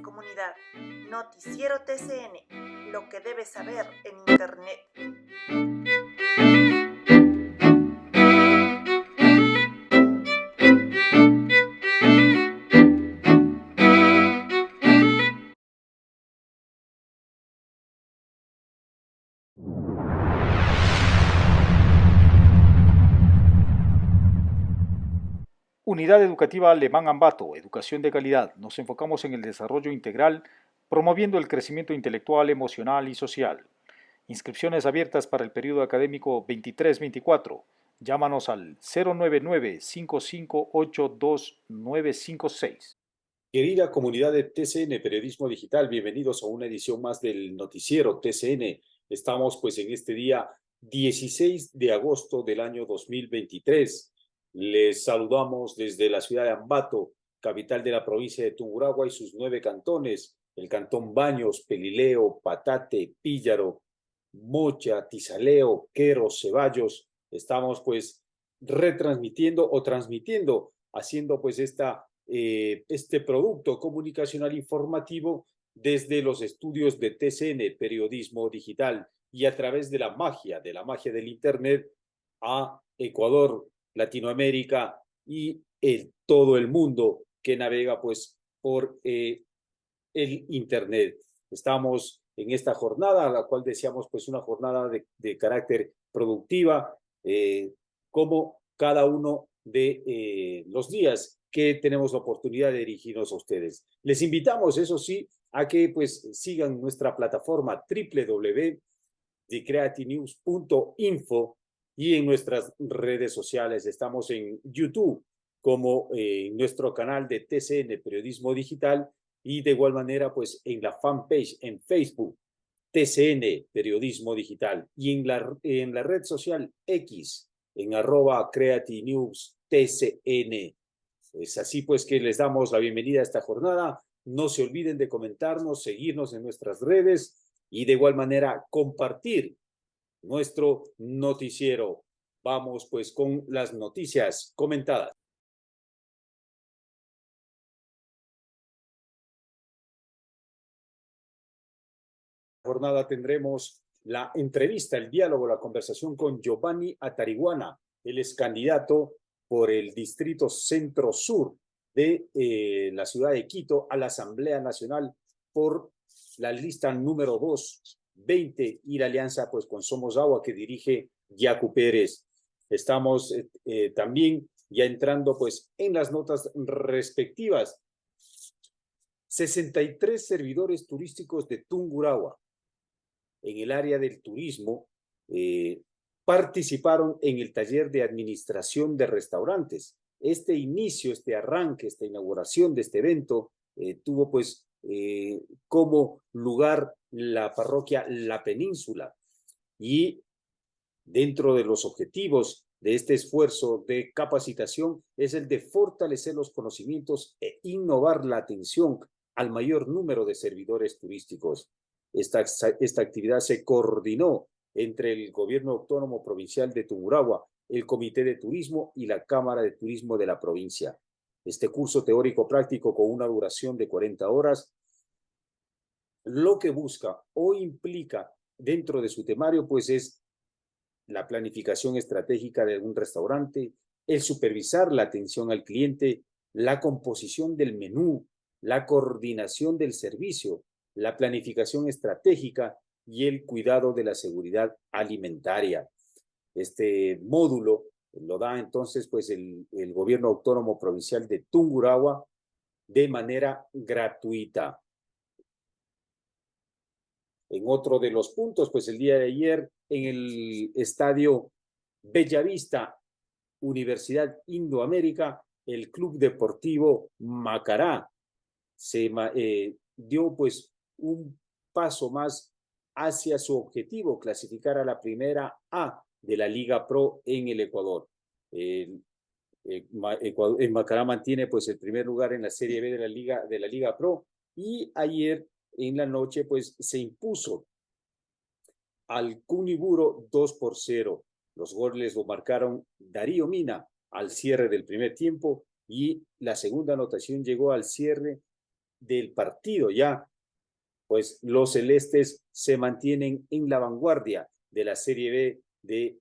comunidad. Noticiero TCN, lo que debes saber en Internet. Unidad Educativa Alemán Ambato, Educación de Calidad. Nos enfocamos en el desarrollo integral, promoviendo el crecimiento intelectual, emocional y social. Inscripciones abiertas para el periodo académico 23-24. Llámanos al 099-5582956. Querida comunidad de TCN Periodismo Digital, bienvenidos a una edición más del noticiero TCN. Estamos pues en este día 16 de agosto del año 2023. Les saludamos desde la ciudad de Ambato, capital de la provincia de Tungurahua y sus 9 cantones, el cantón Baños, Pelileo, Patate, Píllaro, Mocha, Tizaleo, Quero, Ceballos. Estamos pues retransmitiendo o transmitiendo, haciendo pues este producto comunicacional informativo desde los estudios de TCN, Periodismo Digital, y a través de la magia del Internet a Ecuador, Latinoamérica y todo el mundo que navega pues por el Internet. Estamos en esta jornada, a la cual deseamos pues una jornada de carácter productiva, como cada uno de los días que tenemos la oportunidad de dirigirnos a ustedes. Les invitamos, eso sí, a que pues sigan nuestra plataforma www.thecreatinews.info y en nuestras redes sociales. Estamos en YouTube como nuestro canal de TCN Periodismo Digital y de igual manera pues en la fanpage en Facebook TCN Periodismo Digital y en la red social X en @CreatiNewsTCN. Es así pues que les damos la bienvenida a esta jornada. No se olviden de comentarnos, seguirnos en nuestras redes y de igual manera compartir nuestro noticiero. Vamos pues con las noticias comentadas. Jornada tendremos la entrevista, el diálogo, la conversación con Giovanni Atariguana. Él es candidato por el distrito centro-sur de la ciudad de Quito a la Asamblea Nacional por la lista número 220 y la alianza pues con Somos Agua que dirige Yacu Pérez. Estamos también ya entrando pues en las notas respectivas. 63 servidores turísticos de Tungurahua en el área del turismo participaron en el taller de administración de restaurantes. Este inicio, este arranque, esta inauguración de este evento tuvo pues como lugar la parroquia La Península y dentro de los objetivos de este esfuerzo de capacitación es el de fortalecer los conocimientos e innovar la atención al mayor número de servidores turísticos. Esta actividad se coordinó entre el Gobierno Autónomo Provincial de Tungurahua, el Comité de Turismo y la Cámara de Turismo de la provincia. Este curso teórico práctico con una duración de 40 horas, lo que busca o implica dentro de su temario, pues es la planificación estratégica de un restaurante, el supervisar la atención al cliente, la composición del menú, la coordinación del servicio, la planificación estratégica y el cuidado de la seguridad alimentaria. Este módulo lo da entonces pues el Gobierno Autónomo Provincial de Tungurahua de manera gratuita. En otro de los puntos, pues el día de ayer en el estadio Bellavista, Universidad Indoamérica, el Club Deportivo Macará se dio pues un paso más hacia su objetivo, clasificar a la primera A de la Liga Pro en el Ecuador. El Macará mantiene pues el primer lugar en la Serie B de la Liga Pro y ayer en la noche pues se impuso al Cuniburo 2-0. Los goles lo marcaron Darío Mina al cierre del primer tiempo y la segunda anotación llegó al cierre del partido ya, pues los celestes se mantienen en la vanguardia de la Serie B de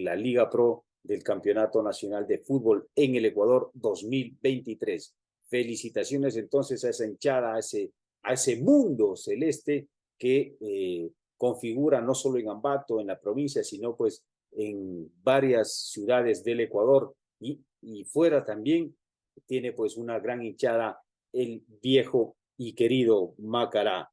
la Liga Pro del Campeonato Nacional de Fútbol en el Ecuador 2023. Felicitaciones entonces a esa hinchada, a ese mundo celeste que configura no solo en Ambato, en la provincia, sino pues en varias ciudades del Ecuador y fuera también tiene pues una gran hinchada el viejo y querido Macará.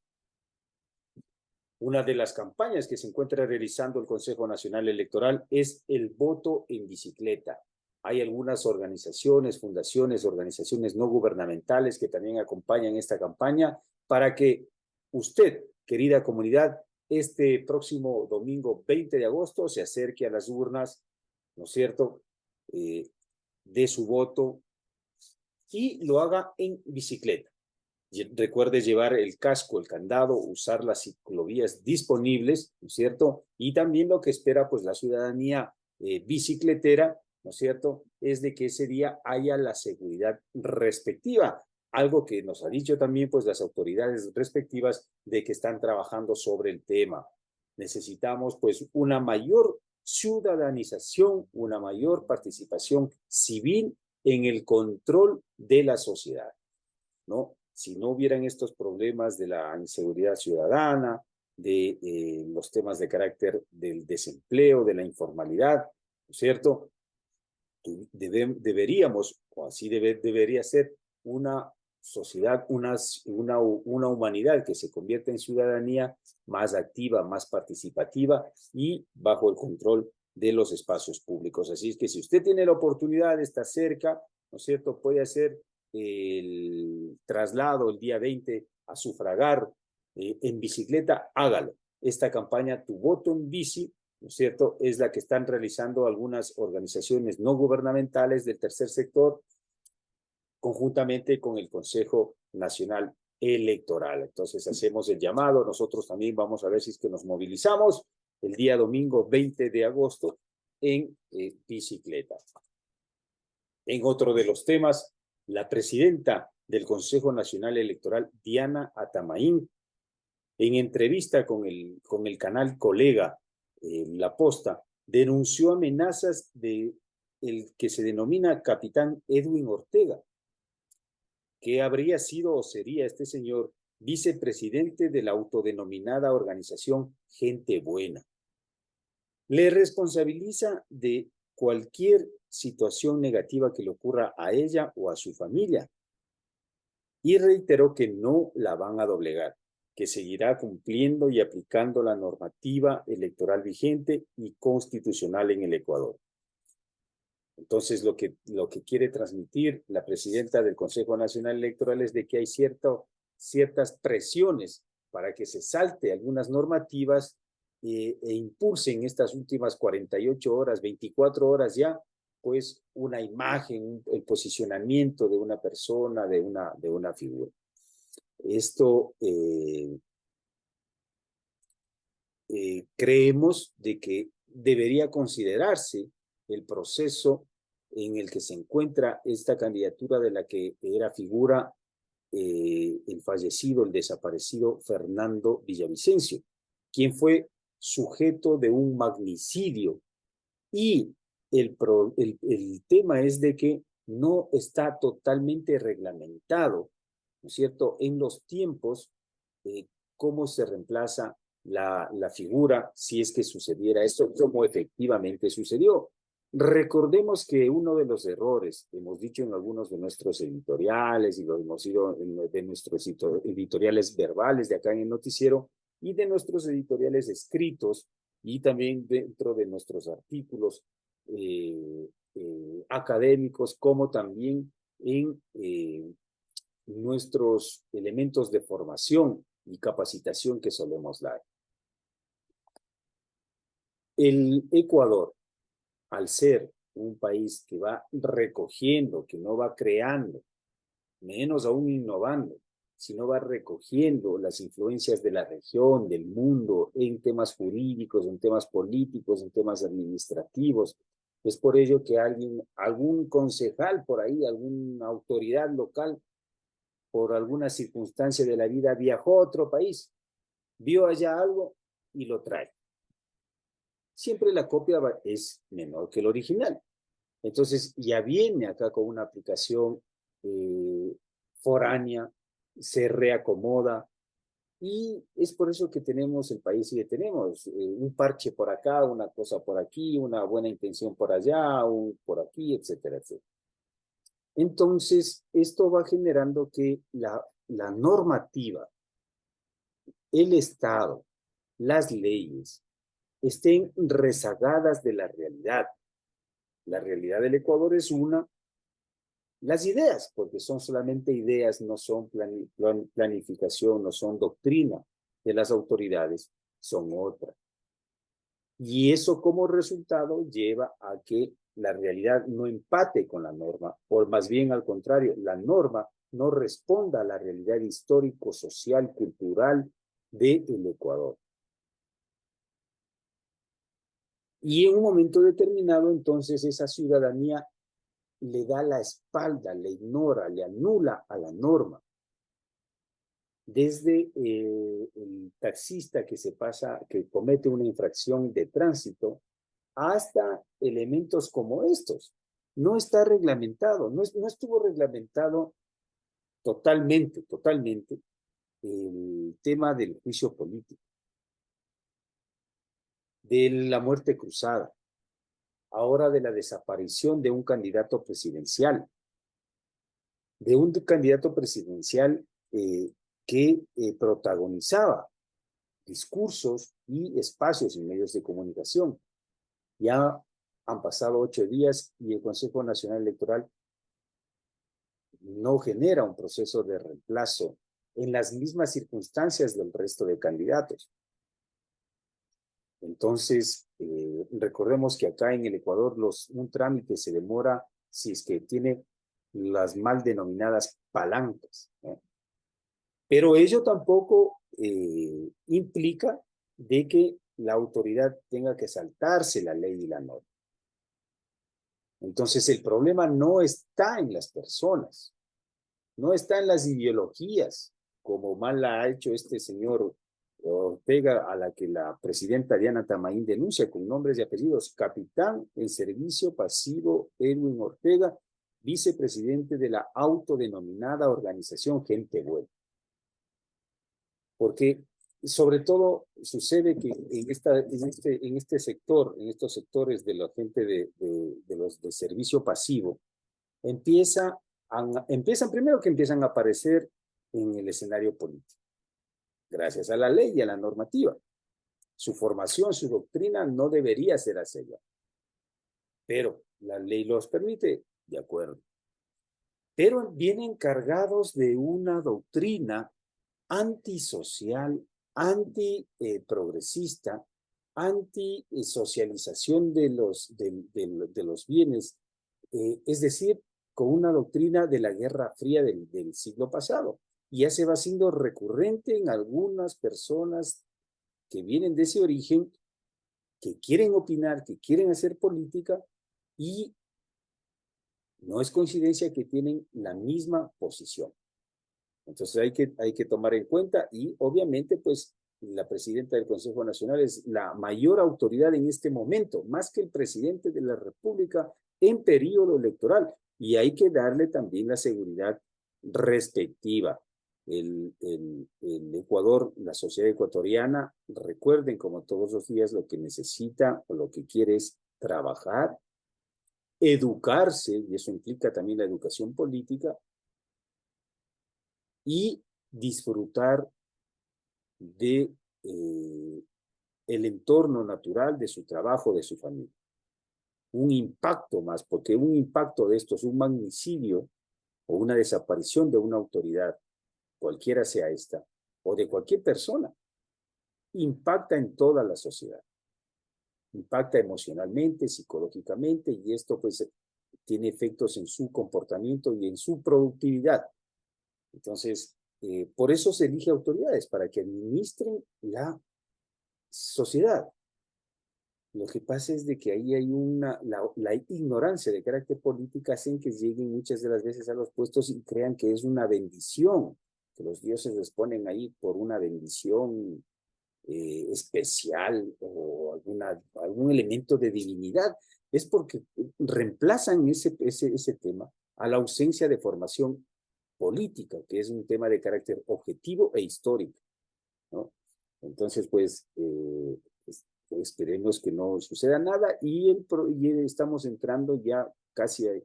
Una de las campañas que se encuentra realizando el Consejo Nacional Electoral es el voto en bicicleta. Hay algunas organizaciones, fundaciones, organizaciones no gubernamentales que también acompañan esta campaña para que usted, querida comunidad, este próximo domingo 20 de agosto se acerque a las urnas, ¿no es cierto?, dé su voto y lo haga en bicicleta. Recuerde llevar el casco, el candado, usar las ciclovías disponibles, ¿no es cierto? Y también lo que espera pues la ciudadanía bicicletera, ¿no es cierto? Es de que ese día haya la seguridad respectiva, algo que nos ha dicho también pues las autoridades respectivas de que están trabajando sobre el tema. Necesitamos pues una mayor ciudadanización, una mayor participación civil en el control de la sociedad, ¿no? Si no hubieran estos problemas de la inseguridad ciudadana, de los temas de carácter del desempleo, de la informalidad, ¿no es cierto? Deberíamos, o así debería ser, una sociedad, una humanidad que se convierta en ciudadanía más activa, más participativa y bajo el control de los espacios públicos. Así es que si usted tiene la oportunidad de estar cerca, ¿no es cierto?, puede hacer el traslado el día 20 a sufragar en bicicleta, hágalo. Esta campaña Tu Voto en Bici, ¿no es cierto?, es la que están realizando algunas organizaciones no gubernamentales del tercer sector conjuntamente con el Consejo Nacional Electoral. Entonces hacemos el llamado, nosotros también vamos a ver si es que nos movilizamos el día domingo 20 de agosto en bicicleta. En otro de los temas, la presidenta del Consejo Nacional Electoral, Diana Atamaín, en entrevista con el canal Colega, La Posta, denunció amenazas de el que se denomina capitán Edwin Ortega, que habría sido o sería este señor vicepresidente de la autodenominada organización Gente Buena. Le responsabiliza de cualquier situación negativa que le ocurra a ella o a su familia y reiteró que no la van a doblegar, que seguirá cumpliendo y aplicando la normativa electoral vigente y constitucional en el Ecuador. Entonces, lo que quiere transmitir la presidenta del Consejo Nacional Electoral es de que hay ciertas presiones para que se salte algunas normativas e impulsen estas últimas 48 horas, 24 horas ya, pues una imagen, el posicionamiento de una persona, de una figura. Esto creemos de que debería considerarse el proceso en el que se encuentra esta candidatura de la que era figura el fallecido, el desaparecido Fernando Villavicencio, quien fue sujeto de un magnicidio. Y el tema es de que no está totalmente reglamentado, ¿no es cierto?, en los tiempos, cómo se reemplaza la figura si es que sucediera esto, como efectivamente sucedió. Recordemos que uno de los errores, hemos dicho en algunos de nuestros editoriales y lo hemos ido de nuestros editoriales verbales de acá en el noticiero y de nuestros editoriales escritos y también dentro de nuestros artículos académicos, como también en nuestros elementos de formación y capacitación que solemos dar. El Ecuador, al ser un país que va recogiendo, que no va creando, menos aún innovando, sino va recogiendo las influencias de la región, del mundo, en temas jurídicos, en temas políticos, en temas administrativos. Es por ello que algún concejal por ahí, alguna autoridad local, por alguna circunstancia de la vida viajó a otro país, vio allá algo y lo trae. Siempre la copia es menor que el original. Entonces ya viene acá con una aplicación foránea, se reacomoda, y es por eso que tenemos el país que tenemos, un parche por acá, una cosa por aquí, una buena intención por allá, un por aquí, etcétera, etcétera. Entonces, esto va generando que la normativa, el Estado, las leyes, estén rezagadas de la realidad. La realidad del Ecuador es una. Las ideas, porque son solamente ideas, no son planificación, no son doctrina de las autoridades, son otra. Y eso como resultado lleva a que la realidad no empate con la norma, o más bien al contrario, la norma no responda a la realidad histórico, social, cultural del Ecuador. Y en un momento determinado, entonces, esa ciudadanía le da la espalda, le ignora, le anula a la norma. Desde el taxista que comete una infracción de tránsito, hasta elementos como estos. No está reglamentado, no estuvo reglamentado totalmente el tema del juicio político, de la muerte cruzada, ahora de la desaparición de un candidato presidencial, que protagonizaba discursos y espacios en medios de comunicación. Ya han pasado 8 días y el Consejo Nacional Electoral no genera un proceso de reemplazo en las mismas circunstancias del resto de candidatos. Entonces, recordemos que acá en el Ecuador un trámite se demora si es que tiene las mal denominadas palancas, ¿no? Pero ello tampoco implica de que la autoridad tenga que saltarse la ley y la norma. Entonces, el problema no está en las personas, no está en las ideologías, como mal la ha hecho este señor Ortega, a la que la presidenta Diana Tamaín denuncia con nombres y apellidos: capitán en servicio pasivo Edwin Ortega, vicepresidente de la autodenominada organización Gente Buena. Porque sobre todo sucede que en estos sectores de la gente de los de servicio pasivo, empiezan primero que empiezan a aparecer en el escenario político, gracias a la ley y a la normativa. Su formación, su doctrina no debería ser hacia allá, pero la ley los permite, de acuerdo. Pero vienen cargados de una doctrina antisocial, antiprogresista, antisocialización de los bienes, es decir, con una doctrina de la Guerra Fría del siglo pasado. Y ya se va siendo recurrente en algunas personas que vienen de ese origen, que quieren opinar, que quieren hacer política, y no es coincidencia que tienen la misma posición. Entonces hay que tomar en cuenta, y obviamente pues la presidenta del Consejo Nacional es la mayor autoridad en este momento, más que el presidente de la República en periodo electoral, y hay que darle también la seguridad respectiva. El Ecuador, la sociedad ecuatoriana, recuerden como todos los días, lo que necesita o lo que quiere es trabajar, educarse, y eso implica también la educación política, y disfrutar de el entorno natural de su trabajo, de su familia. Un impacto más, porque un impacto de estos, un magnicidio o una desaparición de una autoridad, cualquiera sea esta, o de cualquier persona, impacta en toda la sociedad. Impacta emocionalmente, psicológicamente, y esto pues tiene efectos en su comportamiento y en su productividad. Entonces, por eso se elige autoridades, para que administren la sociedad. Lo que pasa es de que ahí hay la ignorancia de carácter político hacen que lleguen muchas de las veces a los puestos y crean que es una bendición, que los dioses les ponen ahí por una bendición especial o algún elemento de divinidad. Es porque reemplazan ese tema a la ausencia de formación política, que es un tema de carácter objetivo e histórico, ¿no? Entonces, pues, esperemos que no suceda nada y estamos entrando ya casi al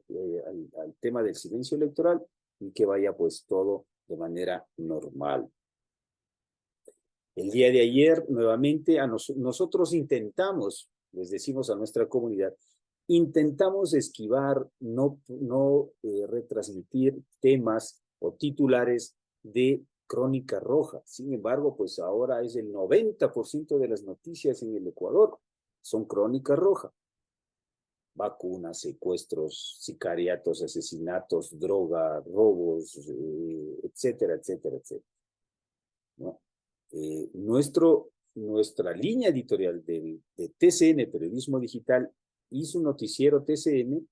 tema del silencio electoral y que vaya pues todo de manera normal. El día de ayer, nuevamente, nosotros intentamos, les decimos a nuestra comunidad, intentamos esquivar, no retransmitir temas o titulares de crónica roja. Sin embargo, pues ahora es el 90% de las noticias en el Ecuador son crónica roja. Vacunas, secuestros, sicariatos, asesinatos, droga, robos, etcétera, etcétera, etcétera, ¿no? Nuestra línea editorial de TCN, Periodismo Digital, y su noticiero TCN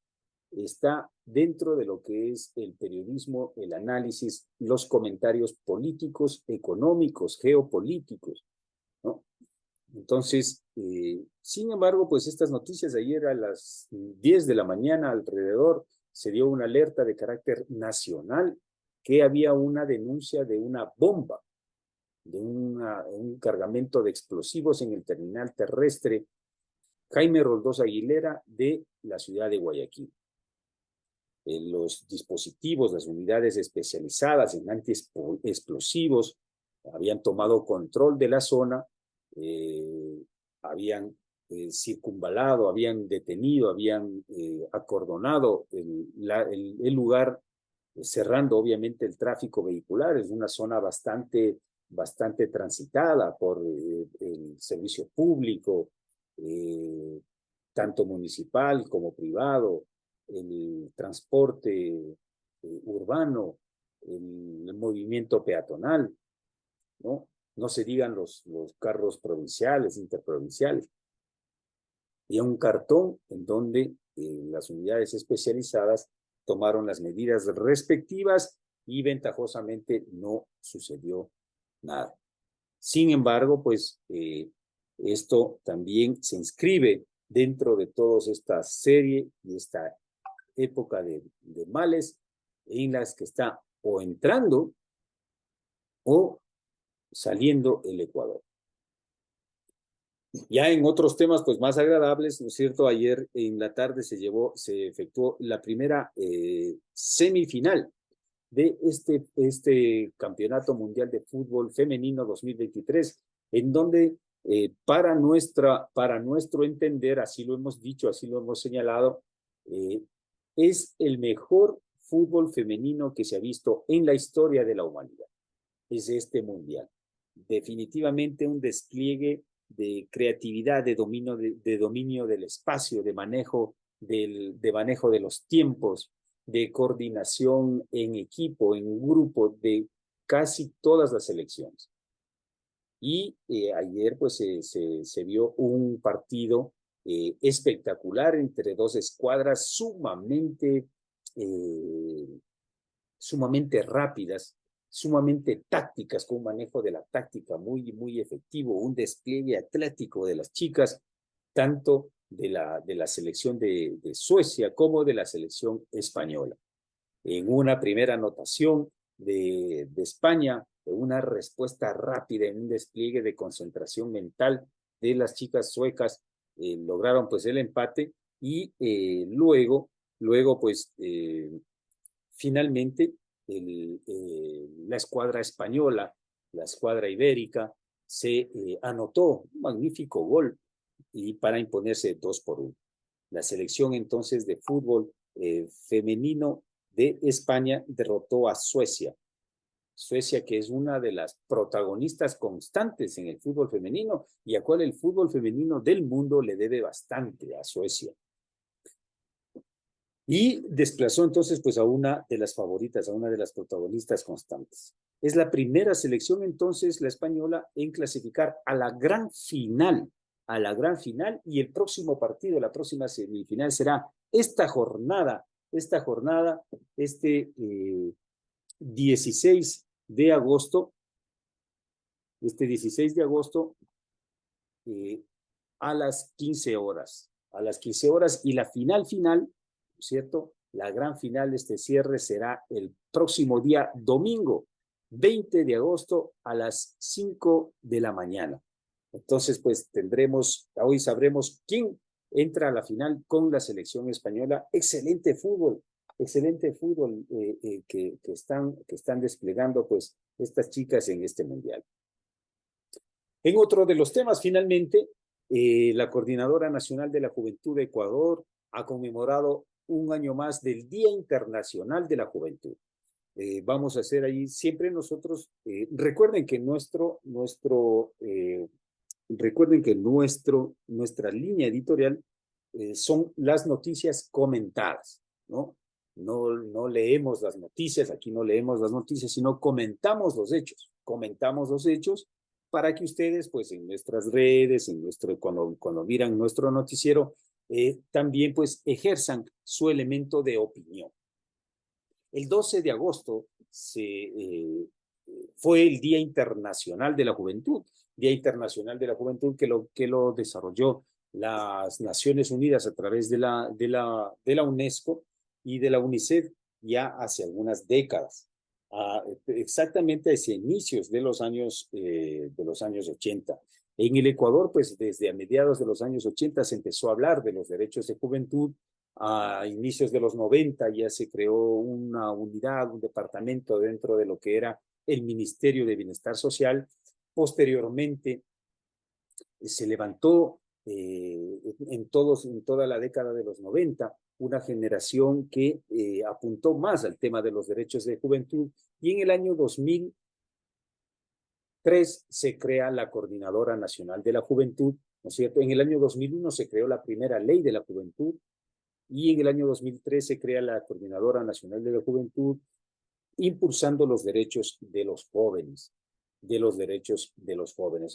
está dentro de lo que es el periodismo, el análisis, los comentarios políticos, económicos, geopolíticos, ¿no? Entonces, sin embargo, pues estas noticias de ayer a las 10 de la mañana alrededor se dio una alerta de carácter nacional que había una denuncia de una bomba, de un cargamento de explosivos en el terminal terrestre Jaime Roldós Aguilera de la ciudad de Guayaquil. Los dispositivos, las unidades especializadas en antiexplosivos habían tomado control de la zona, habían circunvalado, habían detenido, habían acordonado el lugar, cerrando obviamente el tráfico vehicular. Es una zona bastante transitada por el servicio público, tanto municipal como privado, el transporte urbano, el movimiento peatonal, ¿no? No se digan los carros provinciales, interprovinciales. Y un cartón en donde las unidades especializadas tomaron las medidas respectivas y ventajosamente no sucedió nada. Sin embargo, pues esto también se inscribe dentro de toda esta serie y esta época de males en las que está o entrando o saliendo el Ecuador. Ya en otros temas pues más agradables, ¿no es cierto? Ayer en la tarde se efectuó la primera semifinal de este Campeonato Mundial de Fútbol Femenino 2023, en donde para nuestro entender, así lo hemos dicho, así lo hemos señalado, es el mejor fútbol femenino que se ha visto en la historia de la humanidad. Es este mundial. Definitivamente un despliegue de creatividad, de dominio del espacio, de manejo de los tiempos, de coordinación en equipo, en grupo, de casi todas las selecciones. Y ayer pues se vio un partido espectacular entre dos escuadras sumamente rápidas, sumamente tácticas, con un manejo de la táctica muy efectivo, un despliegue atlético de las chicas, tanto de la selección de Suecia como de la selección española. En una primera anotación de España, una respuesta rápida, en un despliegue de concentración mental de las chicas suecas, lograron pues el empate y luego pues finalmente la escuadra española, la escuadra ibérica, se anotó un magnífico gol y para imponerse 2-1. La selección entonces de fútbol femenino de España derrotó a Suecia. Suecia, que es una de las protagonistas constantes en el fútbol femenino y a cual el fútbol femenino del mundo le debe bastante a Suecia. Y desplazó entonces pues a una de las favoritas, a una de las protagonistas constantes. Es la primera selección entonces, la española, en clasificar a la gran final a la gran final, y el próximo partido, la próxima semifinal será esta jornada, este 16 de agosto, este 16 de agosto a las 15 horas. A las 15 horas, y la final, ¿cierto? La gran final, este cierre será el próximo día domingo, 20 de agosto a las 5 de la mañana. Entonces, pues hoy sabremos quién entra a la final con la selección española. Excelente fútbol que están desplegando pues estas chicas en este mundial. En otro de los temas, finalmente, la Coordinadora Nacional de la Juventud de Ecuador ha conmemorado un año más del Día Internacional de la Juventud. Vamos a hacer ahí siempre nosotros, recuerden que nuestra línea editorial son las noticias comentadas, ¿no? No leemos las noticias, aquí no leemos las noticias, sino comentamos los hechos para que ustedes, pues en nuestras redes, cuando miran nuestro noticiero, también pues ejerzan su elemento de opinión. El 12 de agosto fue el Día Internacional de la Juventud, que lo desarrolló las Naciones Unidas a través de la UNESCO y de la UNICEF ya hace algunas décadas, exactamente hacia inicios de los años 80. En el Ecuador, pues desde a mediados de los años 80 se empezó a hablar de los derechos de juventud. A inicios de los 90 ya se creó una unidad, un departamento dentro de lo que era el Ministerio de Bienestar Social. Posteriormente se levantó en toda la década de los 90 una generación que apuntó más al tema de los derechos de juventud, y en el año 2003 se crea la Coordinadora Nacional de la Juventud, ¿no es cierto? En el año 2001 se creó la primera ley de la juventud, y en el año 2003 se crea la Coordinadora Nacional de la Juventud, impulsando los derechos de los jóvenes,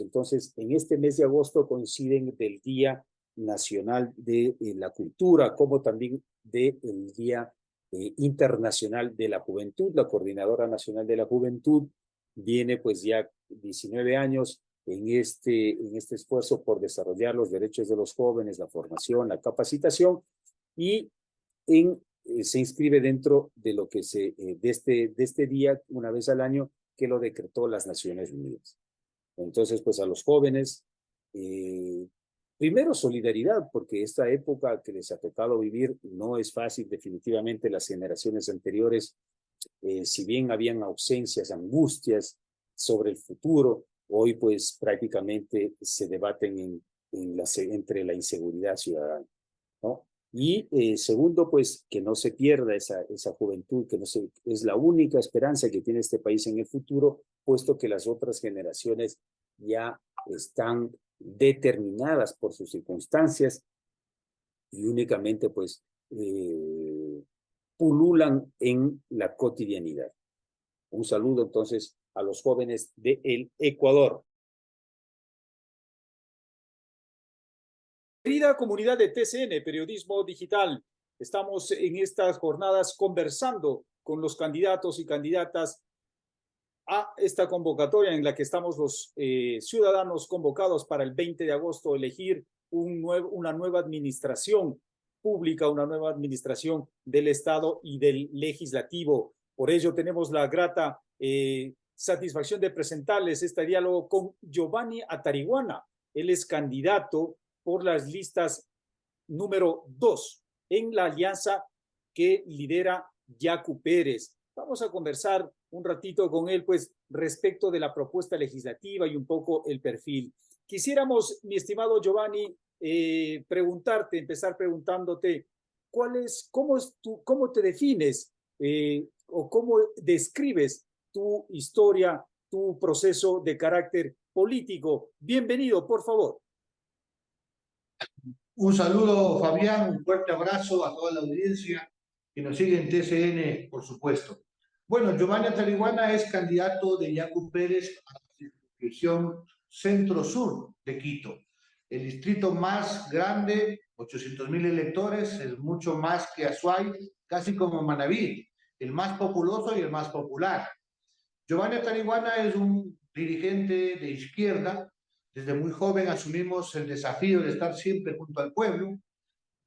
Entonces, en este mes de agosto coinciden del Día Nacional de la Cultura, como también del Día Internacional de la Juventud. La Coordinadora Nacional de la Juventud viene pues ya 19 años en este esfuerzo por desarrollar los derechos de los jóvenes, la formación, la capacitación, y se inscribe dentro de lo que de este día, una vez al año, que lo decretó las Naciones Unidas. Entonces, pues a los jóvenes, primero solidaridad, porque esta época que les ha tocado vivir no es fácil. Definitivamente las generaciones anteriores, si bien habían ausencias, angustias sobre el futuro, hoy pues prácticamente se debaten entre la inseguridad ciudadana, ¿no? Y segundo, pues que no se pierda esa juventud, es la única esperanza que tiene este país en el futuro, puesto que las otras generaciones ya están determinadas por sus circunstancias y únicamente pues pululan en la cotidianidad. Un saludo entonces a los jóvenes del Ecuador. Querida comunidad de TCN, Periodismo Digital, estamos en estas jornadas conversando con los candidatos y candidatas a esta convocatoria en la que estamos los ciudadanos convocados para el 20 de agosto elegir una nueva administración pública, una nueva administración del Estado y del Legislativo. Por ello tenemos la grata satisfacción de presentarles este diálogo con Giovanni Atariguana. Él es candidato por las listas número 2 en la alianza que lidera Yacu Pérez. Vamos a conversar un ratito con él, pues, respecto de la propuesta legislativa y un poco el perfil. Quisiéramos, mi estimado Giovanni, empezar preguntándote, ¿cómo te defines o cómo describes tu historia, tu proceso de carácter político? Bienvenido, por favor. Un saludo, Fabián, un fuerte abrazo a toda la audiencia que nos sigue en TCN, por supuesto. Bueno, Giovanni Atariguana es candidato de Yacu Pérez a la circunscripción centro-sur de Quito. el distrito más grande, 800,000 electores, es mucho más que Azuay, casi como Manabí, el más populoso y el más popular. Giovanni Tarihuana es un dirigente de izquierda. Desde muy joven asumimos el desafío de estar siempre junto al pueblo.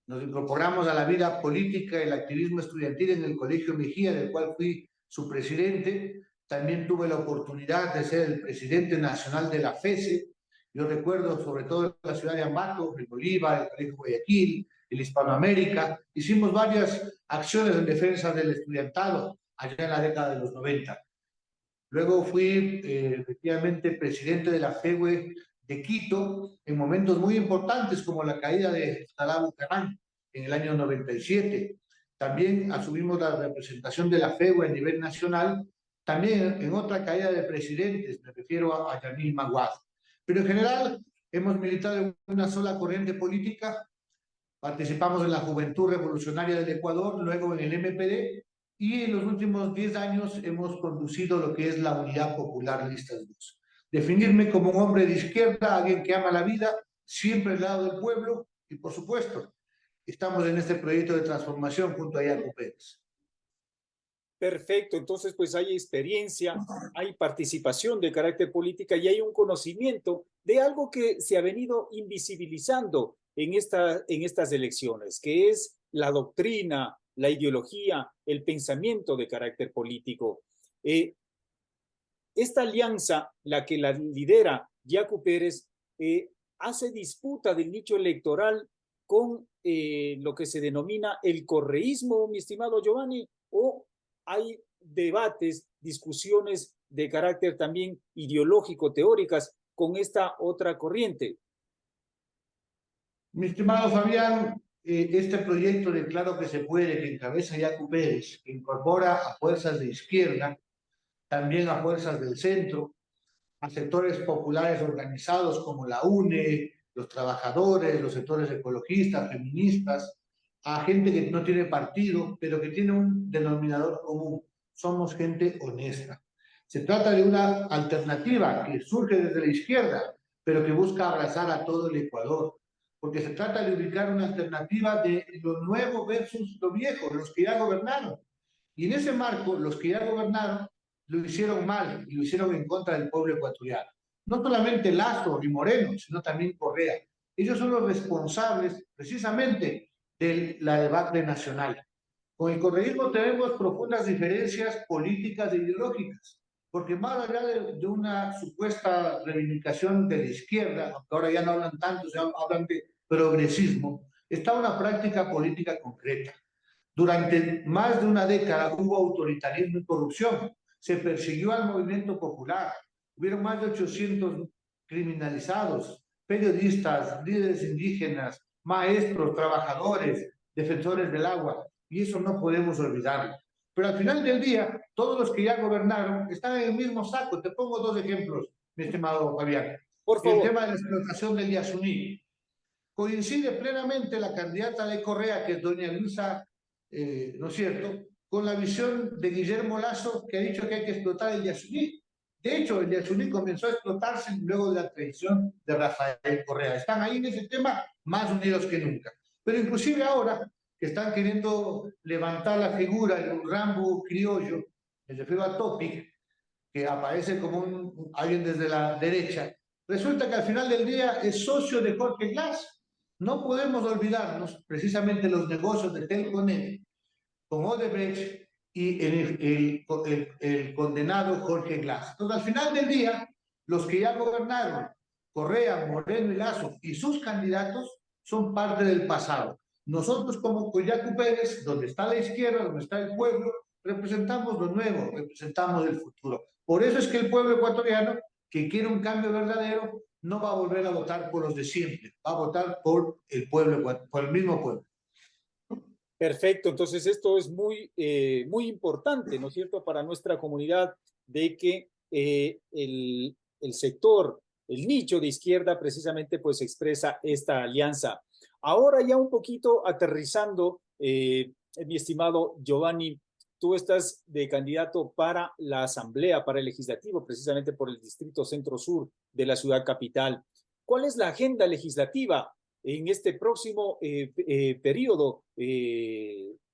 Nos incorporamos a la vida política y el activismo estudiantil en el Colegio Mejía, del cual fui su presidente. También tuve la oportunidad de ser el presidente nacional de la FESE. Yo recuerdo sobre todo en la ciudad de Ambato, el Bolívar, el Colegio Guayaquil, el Hispanoamérica. Hicimos varias acciones en defensa del estudiantado allá en la década de los 90. Luego fui efectivamente presidente de la FEWE de Quito en momentos muy importantes como la caída de Salah Bucaram en el año 97. También asumimos la representación de la FEWE a nivel nacional, también en otra caída de presidentes, me refiero a Yamil Maguad. Pero en general hemos militado en una sola corriente política. Participamos en la Juventud Revolucionaria del Ecuador, luego en el MPD, y en los últimos 10 años hemos conducido lo que es la Unidad Popular Listas Luz. Definirme como un hombre de izquierda, alguien que ama la vida, siempre al lado del pueblo, y por supuesto, estamos en este proyecto de transformación junto a Yacu Pérez. Perfecto, entonces pues hay experiencia, hay participación de carácter política y hay un conocimiento de algo que se ha venido invisibilizando en estas elecciones, que es la doctrina, la ideología, el pensamiento de carácter político. Esta alianza, la que la lidera Yacu Pérez, hace disputa del nicho electoral con lo que se denomina el correísmo, mi estimado Giovanni, o hay debates, discusiones de carácter también ideológico, teóricas, con esta otra corriente. Mi estimado Fabián, este proyecto de Claro que se puede, que encabeza Yacu Pérez, que incorpora a fuerzas de izquierda, también a fuerzas del centro, a sectores populares organizados como la UNE, los trabajadores, los sectores ecologistas, feministas, a gente que no tiene partido, pero que tiene un denominador común. Somos gente honesta. Se trata de una alternativa que surge desde la izquierda, pero que busca abrazar a todo el Ecuador, porque se trata de ubicar una alternativa de lo nuevo versus lo viejo, los que ya gobernaron. Y en ese marco, los que ya gobernaron lo hicieron mal y lo hicieron en contra del pueblo ecuatoriano. No solamente Lazo y Moreno, sino también Correa. Ellos son los responsables precisamente de la debate nacional. Con el correísmo tenemos profundas diferencias políticas e ideológicas, porque más allá de una supuesta reivindicación de la izquierda, aunque ahora ya no hablan tanto, ya hablan de progresismo, está una práctica política concreta. Durante más de una década hubo autoritarismo y corrupción. Se persiguió al movimiento popular. Hubieron más de 800 criminalizados, periodistas, líderes indígenas, maestros, trabajadores, defensores del agua. Y eso no podemos olvidarlo. Pero al final del día, todos los que ya gobernaron están en el mismo saco. Te pongo dos ejemplos, mi estimado Fabián. Por favor. El tema de la explotación del Yasuní. Coincide plenamente la candidata de Correa, que es doña Luisa, ¿no es cierto?, con la visión de Guillermo Lasso, que ha dicho que hay que explotar el Yasuní. De hecho, el Yasuní comenzó a explotarse luego de la traición de Rafael Correa. Están ahí en ese tema más unidos que nunca. Pero inclusive ahora que están queriendo levantar la figura de un Rambo criollo, me refiero a Topic, que aparece como alguien desde la derecha, resulta que al final del día es socio de Jorge Glass. No podemos olvidarnos precisamente los negocios de Telconet con Odebrecht y el condenado Jorge Glass. Entonces, al final del día, los que ya gobernaron, Correa, Moreno y Lasso, y sus candidatos, son parte del pasado. Nosotros como Yacu Pérez, donde está la izquierda, donde está el pueblo, representamos lo nuevo, representamos el futuro. Por eso es que el pueblo ecuatoriano, que quiere un cambio verdadero, no va a volver a votar por los de siempre, va a votar por el pueblo, por el mismo pueblo. Perfecto, entonces esto es muy importante, ¿no es cierto?, para nuestra comunidad, de que el sector, el nicho de izquierda precisamente pues expresa esta alianza. Ahora ya un poquito aterrizando, mi estimado Giovanni, tú estás de candidato para la Asamblea, para el Legislativo, precisamente por el Distrito Centro-Sur de la ciudad capital. ¿Cuál es la agenda legislativa en este próximo periodo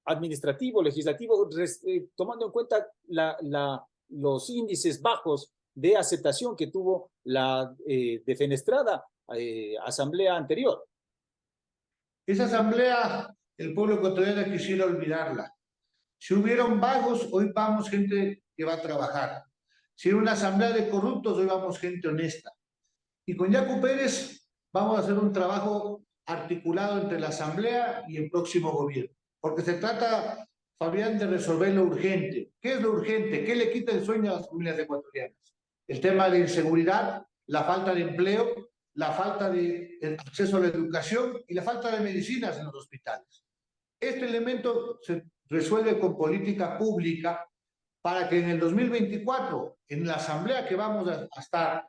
administrativo, legislativo, tomando en cuenta los índices bajos de aceptación que tuvo la defenestrada asamblea anterior? Esa asamblea, el pueblo ecuatoriano quisiera olvidarla. Si hubieron vagos, hoy vamos gente que va a trabajar. Si era una asamblea de corruptos, hoy vamos gente honesta. Y con Yacu Pérez vamos a hacer un trabajo articulado entre la asamblea y el próximo gobierno. Porque se trata, Fabián, de resolver lo urgente. ¿Qué es lo urgente? ¿Qué le quita el sueño a las familias ecuatorianas? El tema de inseguridad, la falta de empleo, la falta de acceso a la educación y la falta de medicinas en los hospitales. Este elemento se resuelve con política pública para que en el 2024, en la asamblea que vamos a estar,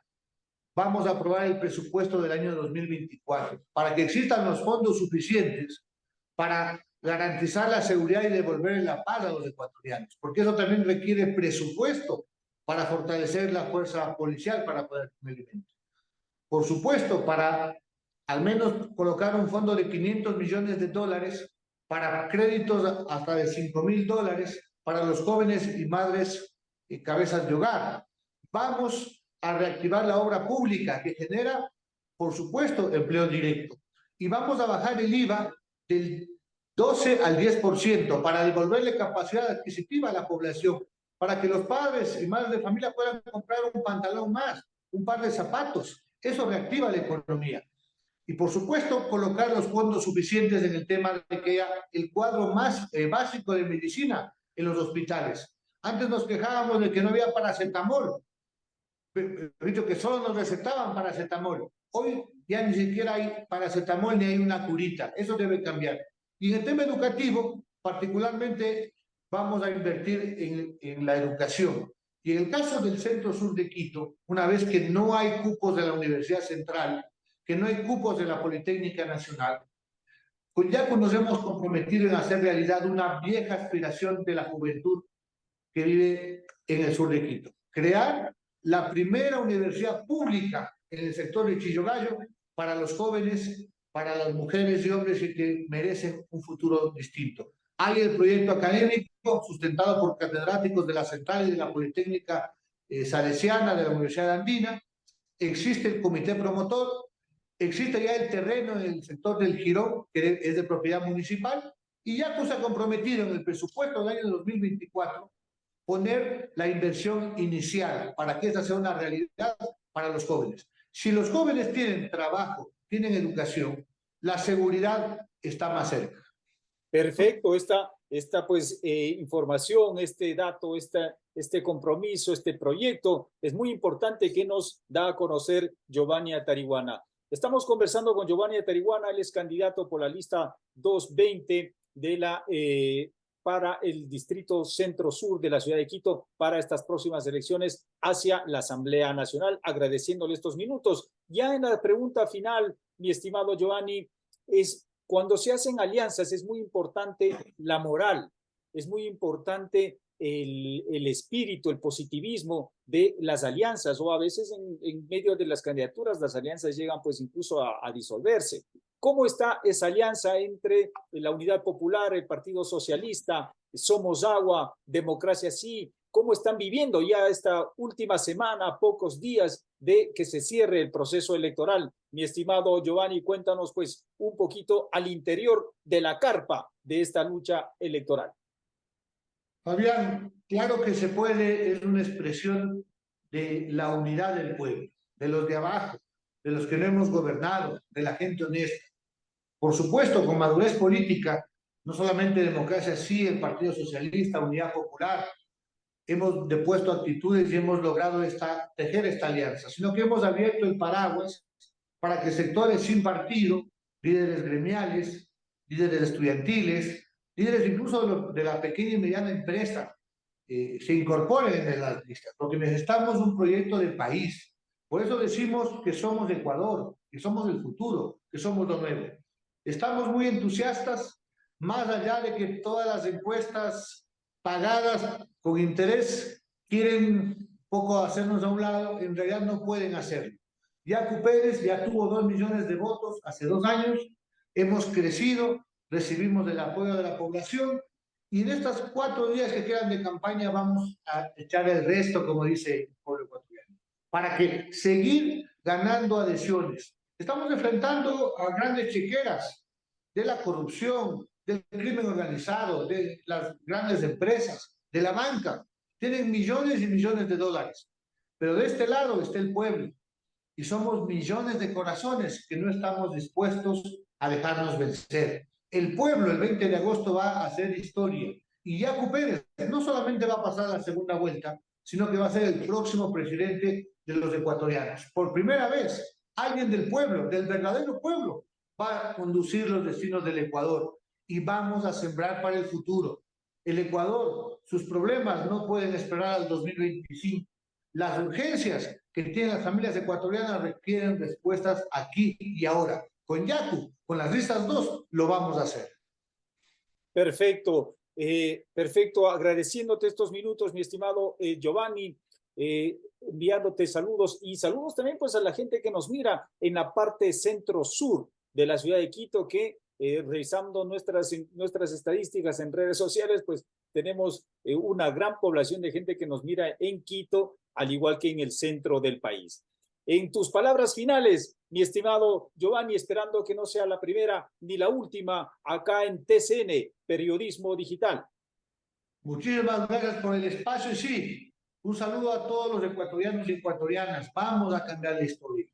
vamos a aprobar el presupuesto del año 2024, para que existan los fondos suficientes para garantizar la seguridad y devolver la paz a los ecuatorianos, porque eso también requiere presupuesto para fortalecer la fuerza policial para poder tener elementos. Por supuesto, para al menos colocar un fondo de $500 millones para créditos hasta de $5,000 para los jóvenes y madres y cabezas de hogar. Vamos a reactivar la obra pública que genera, por supuesto, empleo directo. Y vamos a bajar el IVA del 12 al 10% para devolverle capacidad adquisitiva a la población, para que los padres y madres de familia puedan comprar un pantalón más, un par de zapatos. Eso reactiva la economía. Y por supuesto, colocar los fondos suficientes en el tema de que haya el cuadro más básico de medicina en los hospitales. Antes nos quejábamos de que no había paracetamol, dicho que solo nos recetaban paracetamol. Hoy ya ni siquiera hay paracetamol ni hay una curita. Eso debe cambiar. Y en el tema educativo, particularmente, vamos a invertir en la educación. Y en el caso del Centro Sur de Quito, una vez que no hay cupos de la Universidad Central, que no hay cupos de la Politécnica Nacional, con Yacu nos hemos comprometido en hacer realidad una vieja aspiración de la juventud que vive en el sur de Quito. Crear la primera universidad pública en el sector de Chillogallo para los jóvenes, para las mujeres y hombres que merecen un futuro distinto. Hay el proyecto académico sustentado por catedráticos de la Central y de la Politécnica Salesiana de la Universidad Andina. Existe el comité promotor. Existe ya el terreno en el sector del Girón, que es de propiedad municipal, y ya se ha comprometido en el presupuesto del año 2024 poner la inversión inicial para que esa sea una realidad para los jóvenes. Si los jóvenes tienen trabajo, tienen educación, la seguridad está más cerca. Perfecto, esta pues información, este dato, este compromiso, este proyecto es muy importante que nos da a conocer Giovanni Atariguana. Estamos conversando con Giovanni Atariguana, él es candidato por la lista 220 para el distrito centro-sur de la ciudad de Quito para estas próximas elecciones hacia la Asamblea Nacional, agradeciéndole estos minutos. Ya en la pregunta final, mi estimado Giovanni, es cuando se hacen alianzas es muy importante la moral, es muy importante el espíritu, el positivismo de las alianzas, o a veces en medio de las candidaturas las alianzas llegan pues incluso a disolverse. ¿Cómo está esa alianza entre la Unidad Popular, el Partido Socialista, Somos Agua, Democracia Sí? ¿Cómo están viviendo ya esta última semana, pocos días de que se cierre el proceso electoral? Mi estimado Giovanni, cuéntanos pues un poquito al interior de la carpa de esta lucha electoral. Fabián, claro que se puede, es una expresión de la unidad del pueblo, de los de abajo, de los que no hemos gobernado, de la gente honesta. Por supuesto, con madurez política, no solamente Democracia Sí, el Partido Socialista, Unidad Popular, hemos depuesto actitudes y hemos logrado tejer esta alianza, sino que hemos abierto el paraguas para que sectores sin partido, líderes gremiales, líderes estudiantiles, líderes incluso de la pequeña y mediana empresa, se incorporen en las listas, porque necesitamos un proyecto de país. Por eso decimos que somos Ecuador, que somos el futuro, que somos lo nuevo. Estamos muy entusiastas, más allá de que todas las encuestas pagadas con interés quieren poco hacernos a un lado, en realidad no pueden hacerlo. Yacu Pérez ya tuvo 2 millones de votos hace 2 años, hemos crecido, recibimos el apoyo de la población y en estos 4 días que quedan de campaña vamos a echar el resto, como dice el pueblo ecuatoriano, para que seguir ganando adhesiones. Estamos enfrentando a grandes chequeras de la corrupción, del crimen organizado, de las grandes empresas, de la banca. Tienen millones y millones de dólares. Pero de este lado está el pueblo. Y somos millones de corazones que no estamos dispuestos a dejarnos vencer. El pueblo el 20 de agosto va a hacer historia. Y Yacu Pérez no solamente va a pasar la segunda vuelta, sino que va a ser el próximo presidente de los ecuatorianos. Por primera vez, alguien del pueblo, del verdadero pueblo, va a conducir los destinos del Ecuador y vamos a sembrar para el futuro. El Ecuador, sus problemas no pueden esperar al 2025. Las urgencias que tienen las familias ecuatorianas requieren respuestas aquí y ahora. Con Yacu, con las listas 2, lo vamos a hacer. Perfecto, perfecto. Agradeciéndote estos minutos, mi estimado Giovanni, enviándote saludos y saludos también pues a la gente que nos mira en la parte centro-sur de la ciudad de Quito, que revisando nuestras estadísticas en redes sociales, pues tenemos una gran población de gente que nos mira en Quito, al igual que en el centro del país. En tus palabras finales, mi estimado Giovanni, esperando que no sea la primera ni la última acá en TCN, Periodismo Digital. Muchísimas gracias por el espacio y sí, un saludo a todos los ecuatorianos y ecuatorianas. Vamos a cambiar la historia.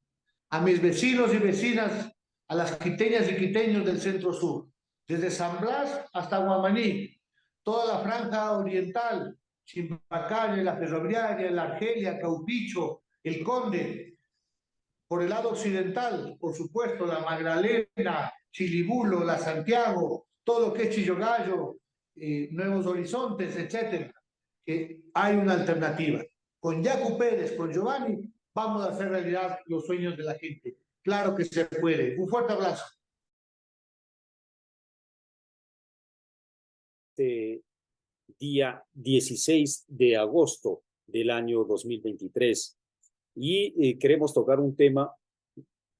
A mis vecinos y vecinas, a las quiteñas y quiteños del centro sur, desde San Blas hasta Guamaní, toda la franja oriental, Chimpacalle, la Ferroviaria, la Argelia, Caupicho, el Conde. Por el lado occidental, por supuesto, la Magdalena, Chilibulo, la Santiago, todo lo que es Chillogallo, Nuevos Horizontes, etcétera, que hay una alternativa. Con Yacu Pérez, con Giovanni, vamos a hacer realidad los sueños de la gente. Claro que se puede. Un fuerte abrazo. Día 16 de agosto del año 2023 y queremos tocar un tema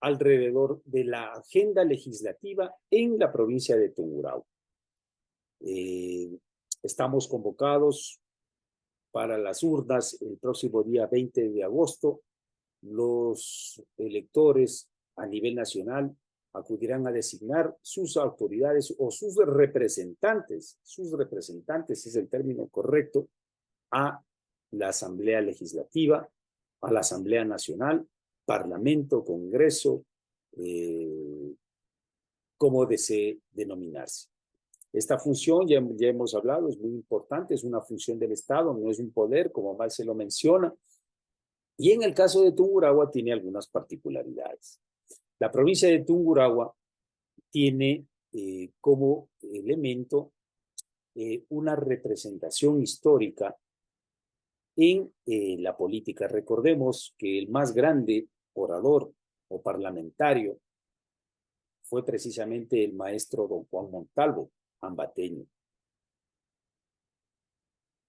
alrededor de la agenda legislativa en la provincia de Tungurahua. Estamos convocados para las urnas el próximo día 20 de agosto. Los electores a nivel nacional acudirán a designar sus autoridades o sus representantes es el término correcto, a la Asamblea Legislativa, a la Asamblea Nacional, Parlamento, Congreso, como desee denominarse. Esta función, ya hemos hablado, es muy importante, es una función del Estado, no es un poder, como mal se lo menciona, y en el caso de Tungurahua tiene algunas particularidades. La provincia de Tungurahua tiene como elemento una representación histórica en la política. Recordemos que el más grande orador o parlamentario fue precisamente el maestro don Juan Montalvo, ambateño,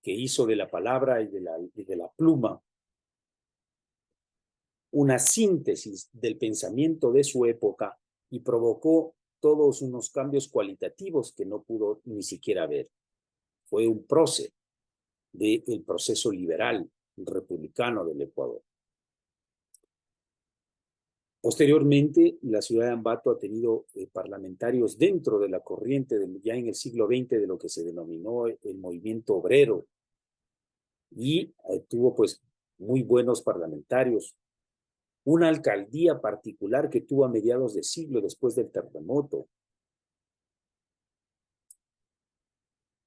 que hizo de la palabra y de la pluma una síntesis del pensamiento de su época y provocó todos unos cambios cualitativos que no pudo ni siquiera ver. Fue un prócer del proceso liberal republicano del Ecuador. Posteriormente, la ciudad de Ambato ha tenido parlamentarios dentro de la corriente ya en el siglo XX de lo que se denominó el movimiento obrero y tuvo pues muy buenos parlamentarios. Una alcaldía particular que tuvo a mediados de siglo después del terremoto.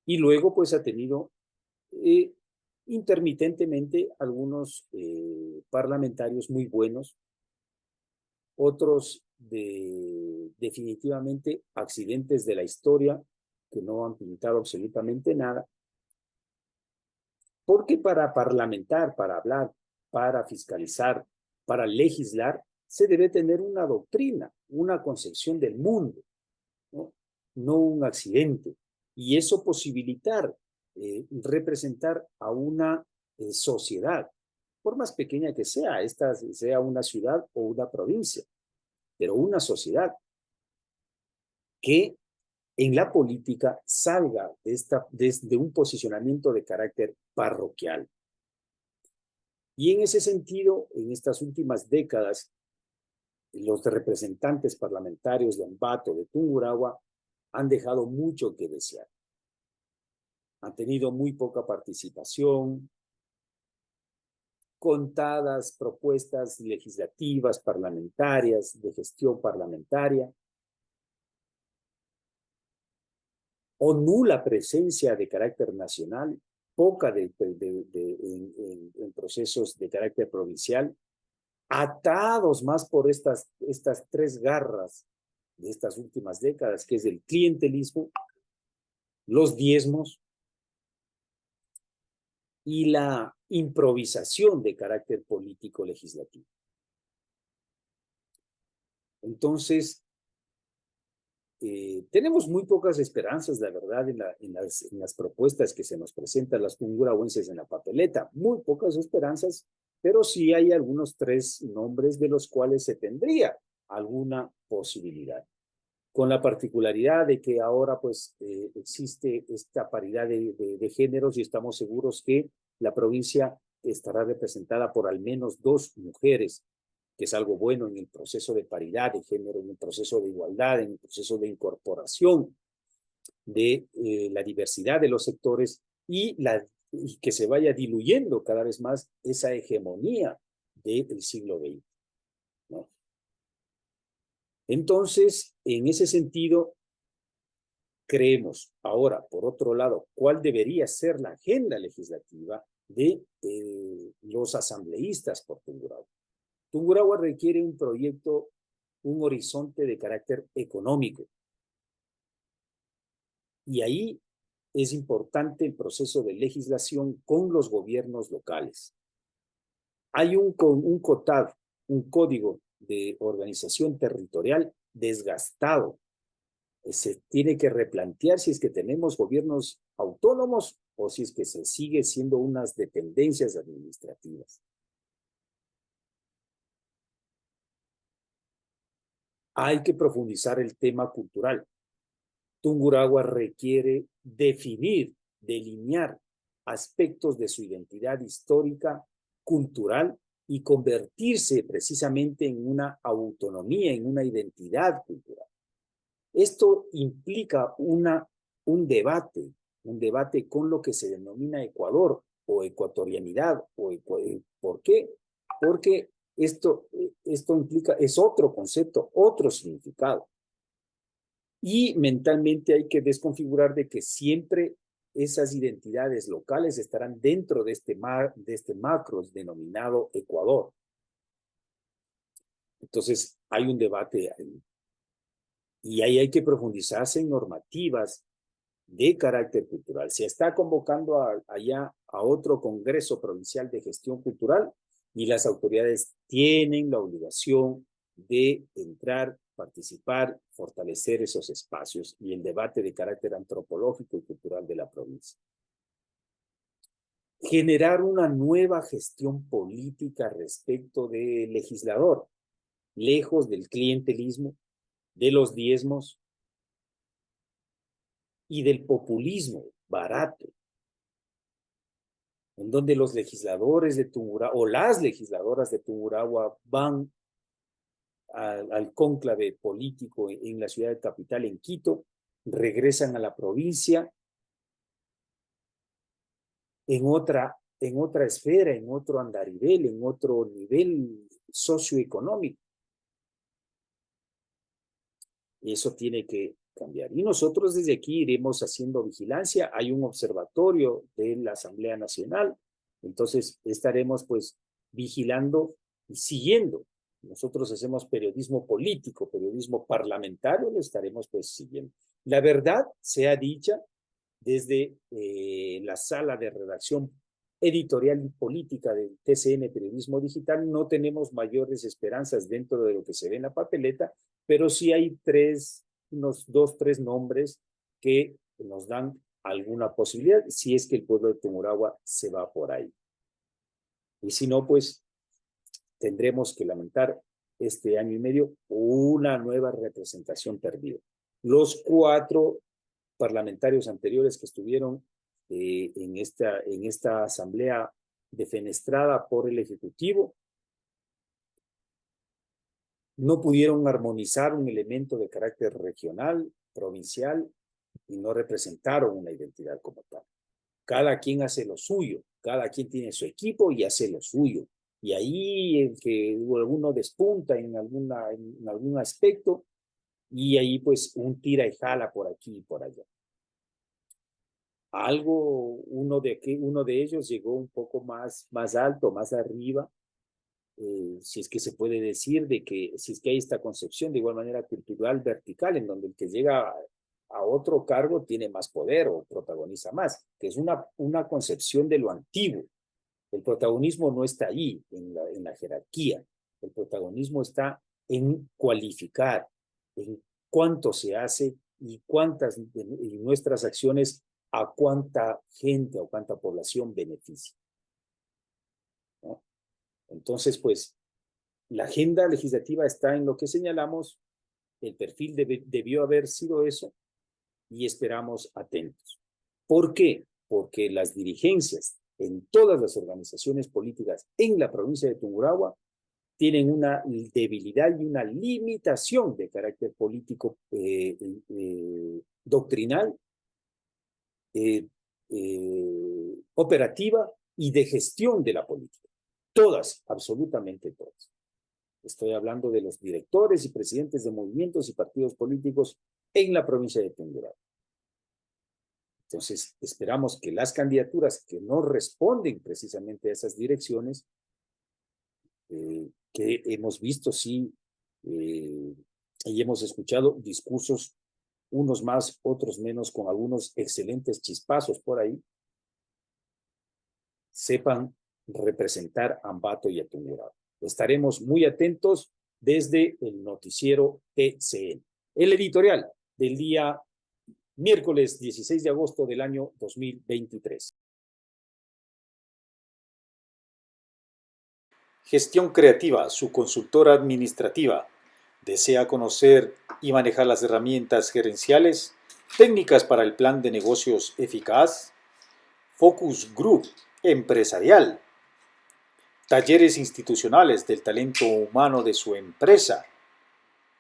Y luego pues ha tenido intermitentemente algunos parlamentarios muy buenos, otros definitivamente accidentes de la historia que no han pintado absolutamente nada, porque para parlamentar, para hablar, para fiscalizar, para legislar, se debe tener una doctrina, una concepción del mundo, no un accidente, y eso posibilitar representar a una sociedad. por más pequeña que sea, esta sea una ciudad o una provincia, pero una sociedad que en la política salga desde un posicionamiento de carácter parroquial. Y en ese sentido, en estas últimas décadas, los representantes parlamentarios de Ambato, de Tungurahua, han dejado mucho que desear. Han tenido muy poca participación, contadas propuestas legislativas, parlamentarias, de gestión parlamentaria, o nula presencia de carácter nacional, poca en procesos de carácter provincial, atados más por estas tres garras de estas últimas décadas, que es el clientelismo, los diezmos y la improvisación de carácter político legislativo. Entonces, tenemos muy pocas esperanzas, la verdad, en las propuestas que se nos presentan las tungurahuenses en la papeleta. Muy pocas esperanzas, pero sí hay algunos 3 nombres de los cuales se tendría alguna posibilidad. Con la particularidad de que ahora pues existe esta paridad de géneros y estamos seguros que la provincia estará representada por al menos 2 mujeres, que es algo bueno en el proceso de paridad de género, en el proceso de igualdad, en el proceso de incorporación de la diversidad de los sectores y que se vaya diluyendo cada vez más esa hegemonía del siglo XX, ¿no? Entonces, en ese sentido, creemos ahora, por otro lado, cuál debería ser la agenda legislativa de los asambleístas por Tungurahua. Tungurahua requiere un proyecto, un horizonte de carácter económico. Y ahí es importante el proceso de legislación con los gobiernos locales. Hay un COTAD, un código de organización territorial desgastado. Se tiene que replantear si es que tenemos gobiernos autónomos o si es que se sigue siendo unas dependencias administrativas. Hay que profundizar el tema cultural. Tungurahua requiere definir, delinear aspectos de su identidad histórica, cultural y convertirse precisamente en una autonomía, en una identidad cultural. Esto implica un debate con lo que se denomina Ecuador o ecuatorianidad. ¿Por qué? Porque esto implica, es otro concepto, otro significado. Y mentalmente hay que desconfigurar de que siempre esas identidades locales estarán dentro de este macro denominado Ecuador. Entonces, hay un debate ahí. Y ahí hay que profundizarse en normativas de carácter cultural. Se está convocando allá a otro Congreso Provincial de Gestión Cultural y las autoridades tienen la obligación de entrar, participar, fortalecer esos espacios y el debate de carácter antropológico y cultural de la provincia. Generar una nueva gestión política respecto del legislador, lejos del clientelismo, de los diezmos y del populismo barato, en donde los legisladores de Tungurahua o las legisladoras de Tungurahua van al cónclave político en la ciudad de capital, en Quito, regresan a la provincia en otra esfera, en otro andarivel, en otro nivel socioeconómico. Y eso tiene que cambiar. Y nosotros desde aquí iremos haciendo vigilancia. Hay un observatorio de la Asamblea Nacional. Entonces estaremos pues vigilando y siguiendo. Nosotros hacemos periodismo político, periodismo parlamentario, lo estaremos pues siguiendo. La verdad sea dicha, desde la sala de redacción editorial y política del TCN Periodismo Digital, no tenemos mayores esperanzas dentro de lo que se ve en la papeleta, pero sí hay unos 2, 3 nombres que nos dan alguna posibilidad, si es que el pueblo de Tungurahua se va por ahí. Y si no, pues tendremos que lamentar este año y medio una nueva representación perdida. Los 4 parlamentarios anteriores que estuvieron en esta asamblea defenestrada por el Ejecutivo no pudieron armonizar un elemento de carácter regional, provincial, y no representaron una identidad como tal. Cada quien hace lo suyo, cada quien tiene su equipo y hace lo suyo. Y ahí el que uno despunta en algún aspecto, y ahí pues un tira y jala por aquí y por allá. Uno de ellos llegó un poco más alto, más arriba, si es que se puede decir si es que hay esta concepción de igual manera cultural vertical, en donde el que llega a otro cargo tiene más poder o protagoniza más, que es una concepción de lo antiguo. El protagonismo no está ahí, en la jerarquía. El protagonismo está en cualificar, en cuánto se hace y y nuestras acciones a cuánta gente o cuánta población beneficia, ¿no? Entonces, pues, la agenda legislativa está en lo que señalamos, el perfil debió haber sido eso, y esperamos atentos. ¿Por qué? Porque las dirigencias en todas las organizaciones políticas en la provincia de Tungurahua tienen una debilidad y una limitación de carácter político doctrinal, operativa y de gestión de la política. Todas, absolutamente todas. Estoy hablando de los directores y presidentes de movimientos y partidos políticos en la provincia de Tungurahua. Entonces, esperamos que las candidaturas que no responden precisamente a esas direcciones, que hemos visto, sí, y hemos escuchado discursos, unos más, otros menos, con algunos excelentes chispazos por ahí, sepan representar a Ambato y a Tungurahua. Estaremos muy atentos desde el noticiero TCN. El editorial del día miércoles 16 de agosto del año 2023. Gestión Creativa, su consultora administrativa. ¿Desea conocer y manejar las herramientas gerenciales? ¿Técnicas para el plan de negocios eficaz? Focus Group Empresarial. Talleres institucionales del talento humano de su empresa.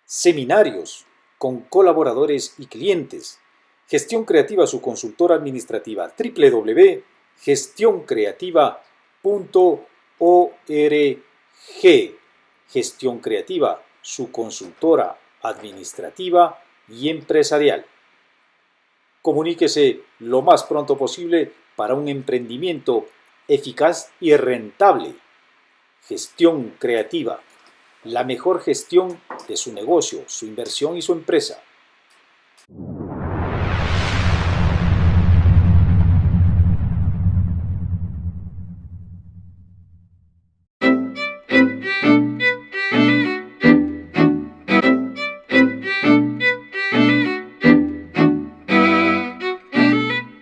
Seminarios con colaboradores y clientes. Gestión Creativa, su consultora administrativa. www.gestioncreativa.org. Gestión Creativa, su consultora administrativa y empresarial. Comuníquese lo más pronto posible para un emprendimiento eficaz y rentable. Gestión Creativa, la mejor gestión de su negocio, su inversión y su empresa.